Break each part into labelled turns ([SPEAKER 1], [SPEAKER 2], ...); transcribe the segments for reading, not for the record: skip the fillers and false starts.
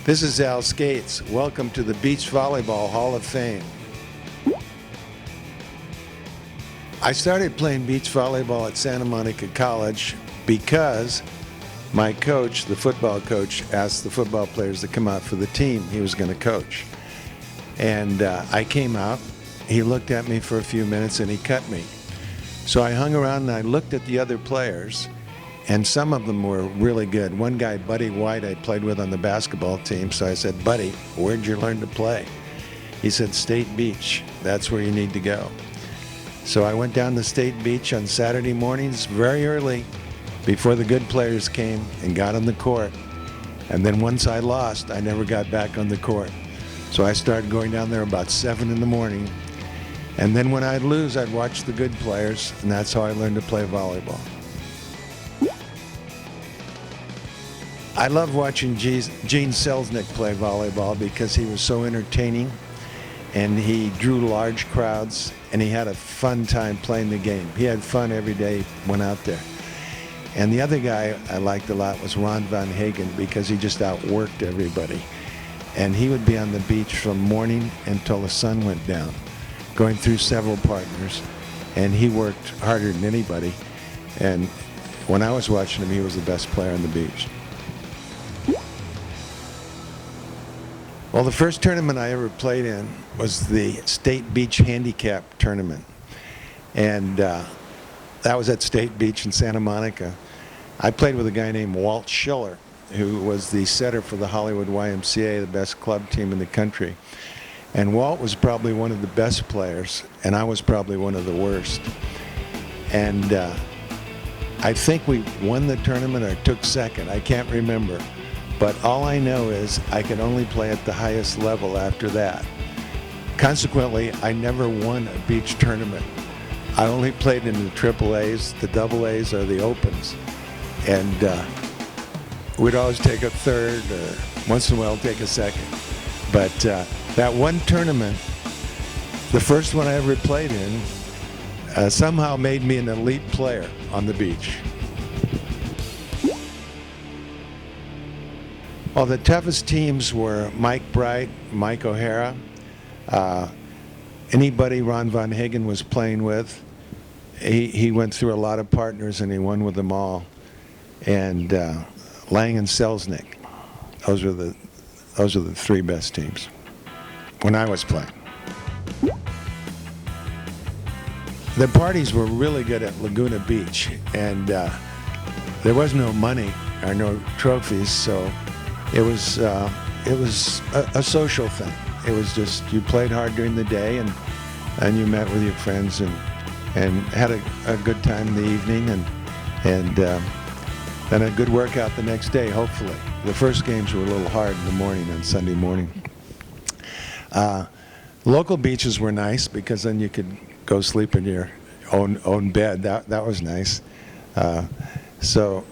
[SPEAKER 1] This is Al Scates. Welcome to the Beach Volleyball Hall of Fame. I started playing beach volleyball at Santa Monica College because my coach, the football coach, asked the football players to come out for the team he was going to coach. And I came out. He looked at me for a few minutes and he cut me. So I hung around and I looked at the other players, and some of them were really good. One guy, Buddy White, I played with on the basketball team. So I said, "Buddy, where'd you learn to play?" He said, "State Beach. That's where you need to go." So I went down to State Beach on Saturday mornings very early before the good players came and got on the court. And then once I lost, I never got back on the court. So I started going down there about 7 in the morning. And then when I'd lose, I'd watch the good players, and that's how I learned to play volleyball. I love watching Gene Selznick play volleyball because he was so entertaining, and he drew large crowds, and he had a fun time playing the game. He had fun every day he went out there. And the other guy I liked a lot was Ron Van Hagen because he just outworked everybody. And he would be on the beach from morning until the sun went down, going through several partners, and he worked harder than anybody. And when I was watching him, he was the best player on the beach. Well, the first tournament I ever played in was the State Beach Handicap Tournament. And that was at State Beach in Santa Monica. I played with a guy named Walt Schiller, who was the setter for the Hollywood YMCA, the best club team in the country. And Walt was probably one of the best players, and I was probably one of the worst. And I think we won the tournament or took second. I can't remember. But all I know is I could only play at the highest level after that. Consequently, I never won a beach tournament. I only played in the triple A's, the double A's, or the opens. And we'd always take a third, or once in a while take a second. But that one tournament, the first one I ever played in, somehow made me an elite player on the beach. Well, the toughest teams were Mike Bright, Mike O'Hara, anybody Ron Van Hagen was playing with. He went through a lot of partners and he won with them all. And Lang and Selznick, those were the three best teams when I was playing. The parties were really good at Laguna Beach, and there was no money or no trophies, so it was a social thing. It was just you played hard during the day, and you met with your friends and had a good time in the evening, and then a good workout the next day, hopefully. The first games were a little hard in the morning on Sunday morning. Local beaches were nice because then you could go sleep in your own bed. That was nice. So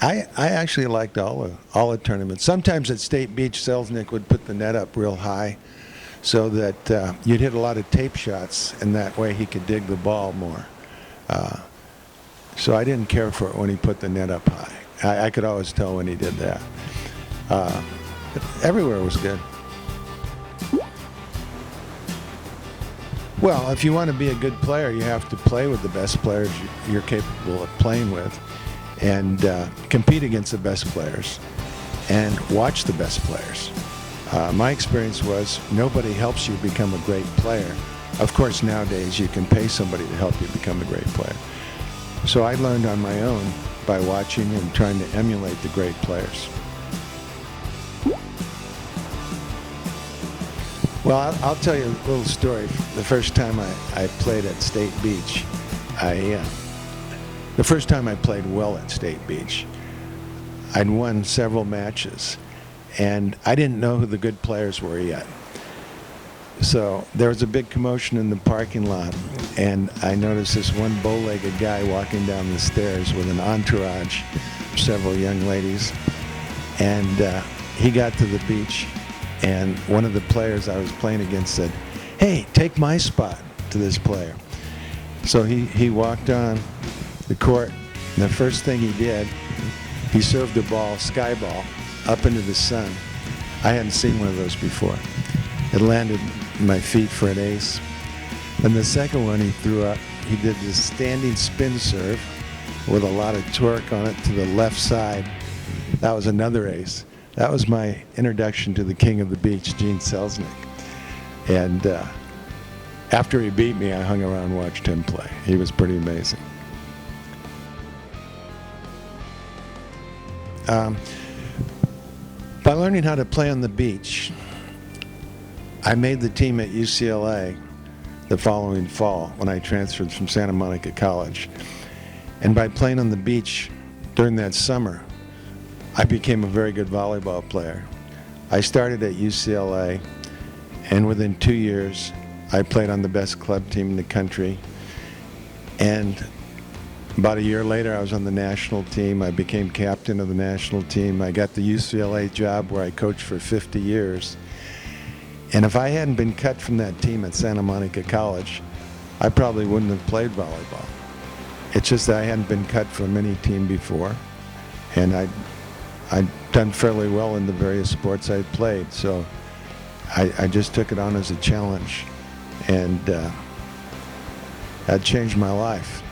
[SPEAKER 1] I actually liked all the tournaments. Sometimes at State Beach, Selznick would put the net up real high so that you'd hit a lot of tape shots, and that way he could dig the ball more. So I didn't care for it when he put the net up high. I could always tell when he did that. But everywhere was good. Well, if you want to be a good player, you have to play with the best players you're capable of playing with, and compete against the best players, and watch the best players. My experience was nobody helps you become a great player. Of course, nowadays you can pay somebody to help you become a great player. So I learned on my own by watching and trying to emulate the great players. Well, I'll tell you a little story. The first time I played at State Beach, the first time I played well at State Beach, I'd won several matches, and I didn't know who the good players were yet. So there was a big commotion in the parking lot, and I noticed this one bow-legged guy walking down the stairs with an entourage of several young ladies. And he got to the beach, and one of the players I was playing against said, "Hey, take my spot," to this player. So he walked on the court, and the first thing he did, he served the ball, sky ball, up into the sun. I hadn't seen one of those before. It landed in my feet for an ace. And the second one he threw up, he did this standing spin serve with a lot of torque on it to the left side. That was another ace. That was my introduction to the king of the beach, Gene Selznick. And after he beat me, I hung around and watched him play. He was pretty amazing. By learning how to play on the beach, I made the team at UCLA the following fall when I transferred from Santa Monica College. And by playing on the beach during that summer, I became a very good volleyball player. I started at UCLA, and within 2 years, I played on the best club team in the country. And about a year later, I was on the national team. I became captain of the national team. I got the UCLA job where I coached for 50 years. And if I hadn't been cut from that team at Santa Monica College, I probably wouldn't have played volleyball. It's just that I hadn't been cut from any team before, and I'd done fairly well in the various sports I'd played. So I just took it on as a challenge, and that changed my life.